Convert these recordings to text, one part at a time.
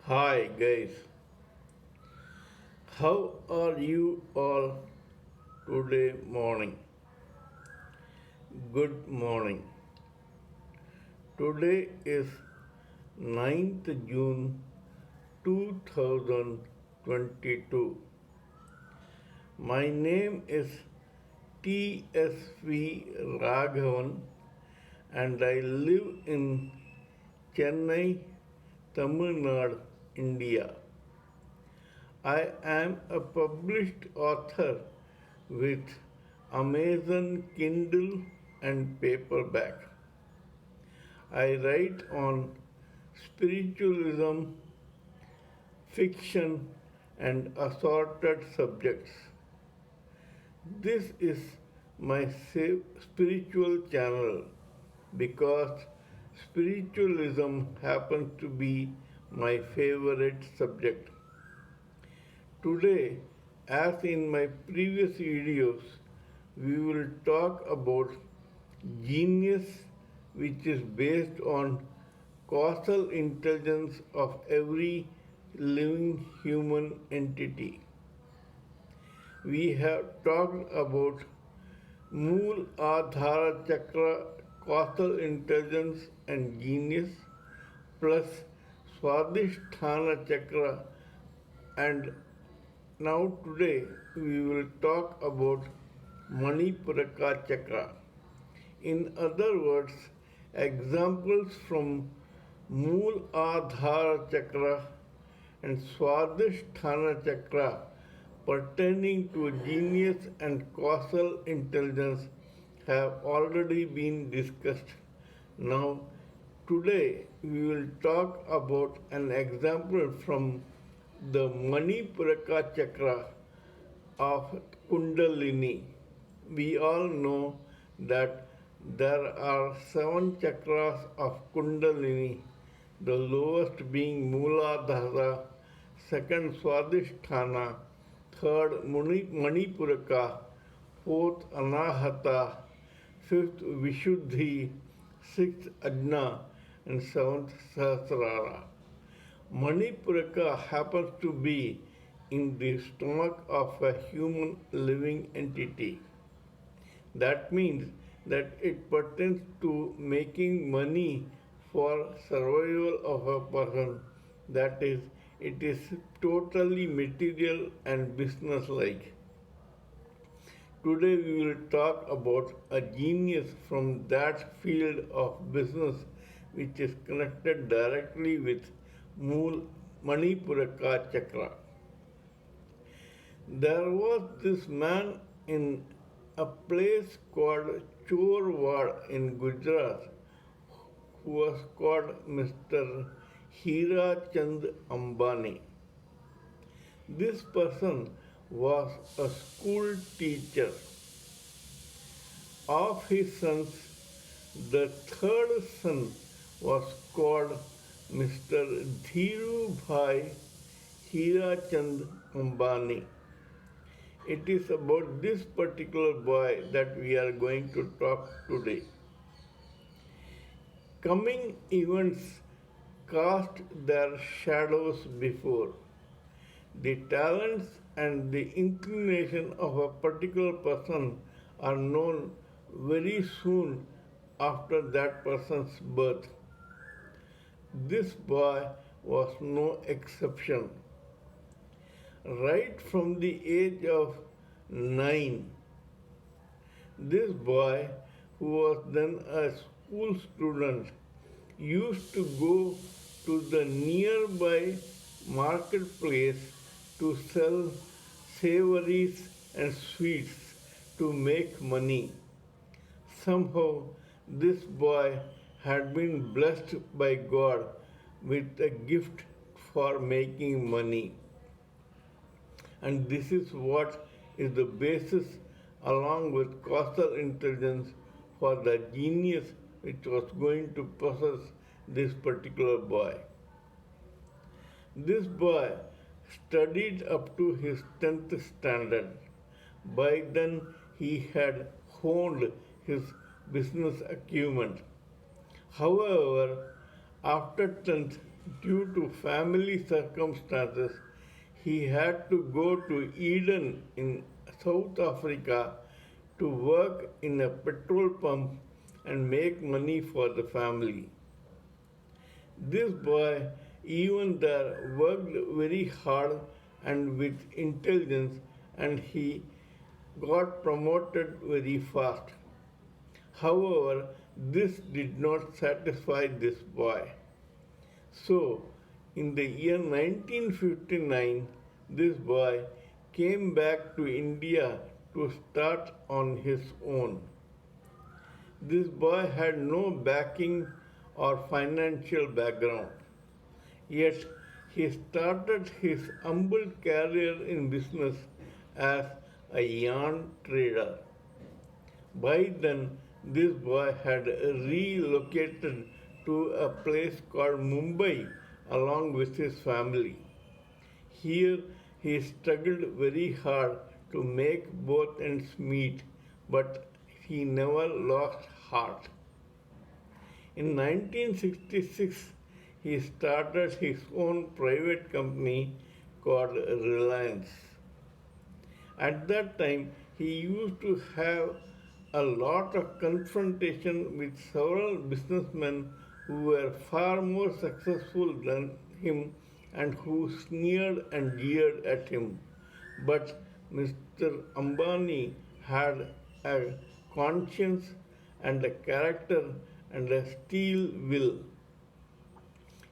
Hi guys, how are you all today morning? Good morning. Today is 9th June 2022. My name is TSV Raghavan and I live in Chennai, Tamil Nadu, India. I am a published author with Amazon Kindle and paperback. I write on spiritualism, fiction, and assorted subjects. This is my spiritual channel because spiritualism happens to be my favorite subject. Today, as in my previous videos, we will talk about genius, which is based on causal intelligence of every living human entity. We have talked about Mool Adhara Chakra, causal intelligence and genius, plus Swadhisthana Chakra, and now today we will talk about Manipuraka Chakra. In other words, examples from Mool Adhara Chakra and Swadhisthana Chakra pertaining to genius and causal intelligence have already been discussed. Now, today we will talk about an example from the Manipuraka Chakra of Kundalini. We all know that there are 7 chakras of Kundalini, the lowest being Mooladhara, second Swadhisthana, third Manipuraka, fourth Anahata, fifth Vishuddhi, sixth Ajna, and seventh Sahasrara. Manipuraka happens to be in the stomach of a human living entity. That means that it pertains to making money for survival of a person. That is, it is totally material and business-like. Today we will talk about a genius from that field of business which is connected directly with Mool Manipuraka Chakra. There was this man in a place called Chorwad in Gujarat who was called Mr. Hira Chand Ambani. This person was a school teacher. Of his sons, the third son was called Mr. Dhirubhai Hira Chand Ambani. It is about this particular boy that we are going to talk today. Coming events cast their shadows before. The talents and the inclination of a particular person are known very soon after that person's birth. This boy was no exception. Right from the age of 9, this boy, who was then a school student, used to go to the nearby marketplace to sell savories and sweets to make money. Somehow, this boy had been blessed by God with a gift for making money. And this is what is the basis, along with causal intelligence, for the genius which was going to possess this particular boy. This boy studied up to his 10th standard. By then, he had honed his business acumen. However, After 10th, due to family circumstances, he had to go to Eden in South Africa to work in a petrol pump and make money for the family. This boy, even there, worked very hard and with intelligence, and he got promoted very fast. However, this did not satisfy this boy. So, in the year 1959, this boy came back to India to start on his own. This boy had no backing or financial background. Yet he started his humble career in business as a yarn trader. By then, this boy had relocated to a place called Mumbai along with his family. Here, he struggled very hard to make both ends meet, but he never lost heart. In 1966, he started his own private company called Reliance. At that time, he used to have a lot of confrontation with several businessmen who were far more successful than him and who sneered and jeered at him. But Mr. Ambani had a conscience and a character and a steel will.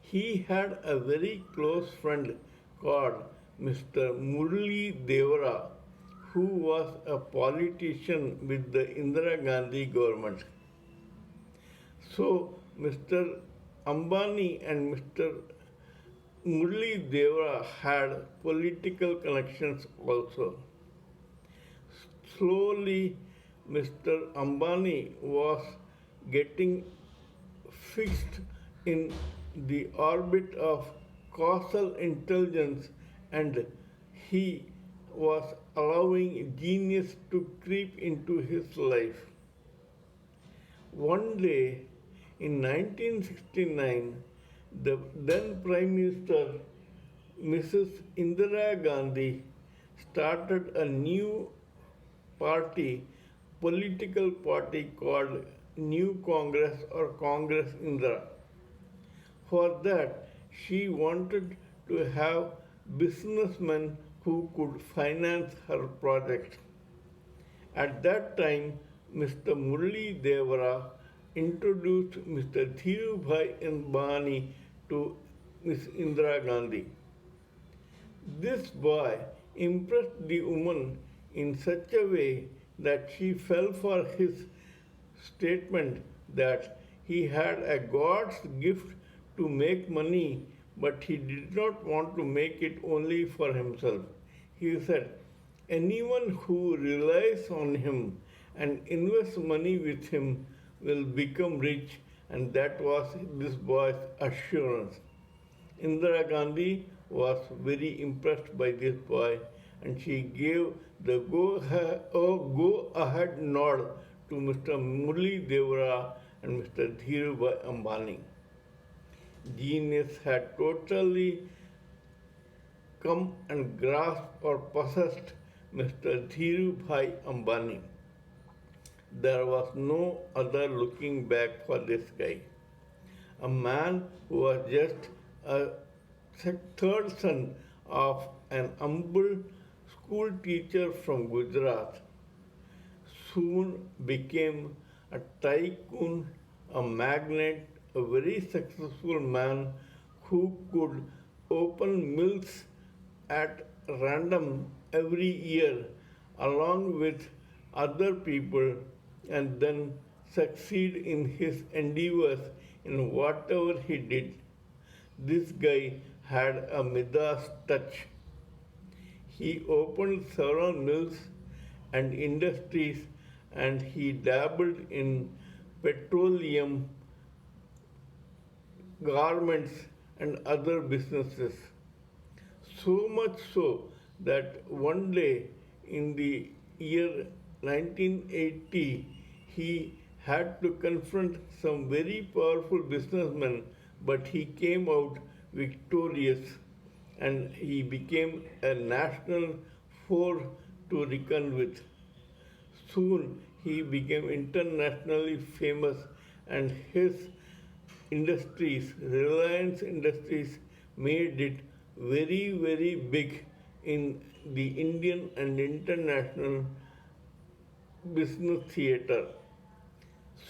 He had a very close friend called Mr. Murli Devara, who was a politician with the Indira Gandhi government. So, Mr. Ambani and Mr. Murli Devara had political connections also. Slowly, Mr. Ambani was getting fixed in the orbit of causal intelligence, and he was allowing genius to creep into his life. One day in 1969, the then Prime Minister Mrs. Indira Gandhi started a new party, political party called New Congress or Congress Indira. For that, she wanted to have businessmen who could finance her project. At that time, Mr. Murli Devara introduced Mr. Dhirubhai Ambani to Ms. Indira Gandhi. This boy impressed the woman in such a way that she fell for his statement that he had a God's gift to make money, but he did not want to make it only for himself. He said, anyone who relies on him and invests money with him will become rich, and that was this boy's assurance. Indira Gandhi was very impressed by this boy, and she gave the go ahead nod to Mr. Murli Devara and Mr. Dhirubhai Ambani. Genius had totally come and grasped or possessed Mr. Dhirubhai Ambani. There was no other looking back for this guy. A man who was just a third son of an humble school teacher from Gujarat soon became a tycoon, a magnate, a very successful man who could open mills at random every year along with other people and then succeed in his endeavors in whatever he did. This guy had a Midas touch. He opened several mills and industries, and he dabbled in petroleum, garments, and other businesses. So much so that one day in the year 1980, he had to confront some very powerful businessmen but he came out victorious and he became a national force to reckon with. Soon he became internationally famous and his industries, Reliance Industries, made it very, very big in the Indian and international business theater.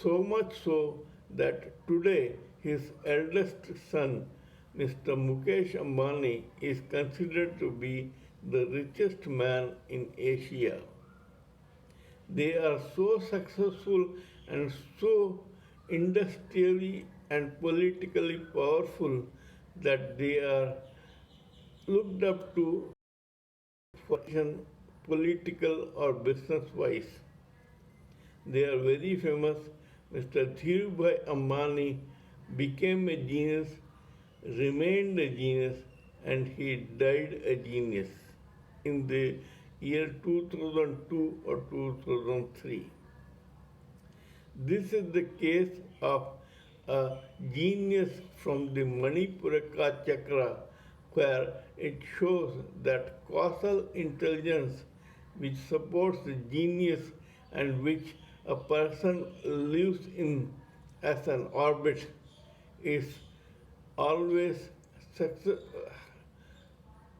So much so that today his eldest son, Mr. Mukesh Ambani, is considered to be the richest man in Asia. They are so successful and so industrially and politically powerful that they are looked up to for political or business wise. They are very famous. Mr. Dhirubhai Ambani became a genius, remained a genius, and he died a genius in the year 2002 or 2003. This is the case of a genius from the Manipuraka Chakra, where it shows that causal intelligence, which supports the genius and which a person lives in as an orbit, is always success,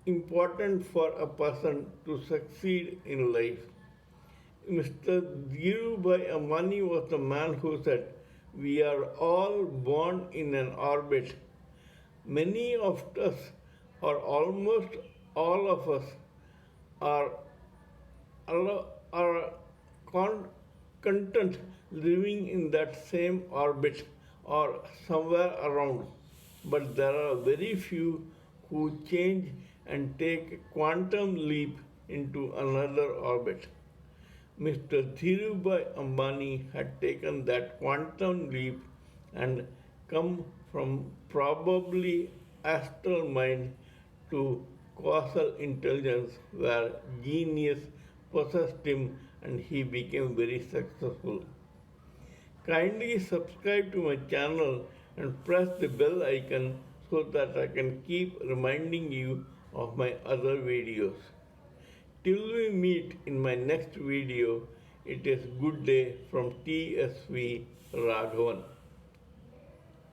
important for a person to succeed in life. Mr. Dhirubhai Ambani was the man who said, "We are all born in an orbit." Many of us, or almost all of us, are, are content living in that same orbit or somewhere around. But there are very few who change and take a quantum leap into another orbit. Mr. Dhirubhai Ambani had taken that quantum leap and come from probably astral mind to causal intelligence, where genius possessed him and he became very successful. Kindly subscribe to my channel and press the bell icon so that I can keep reminding you of my other videos. Till we meet in my next video, it is good day from TSV Raghavan.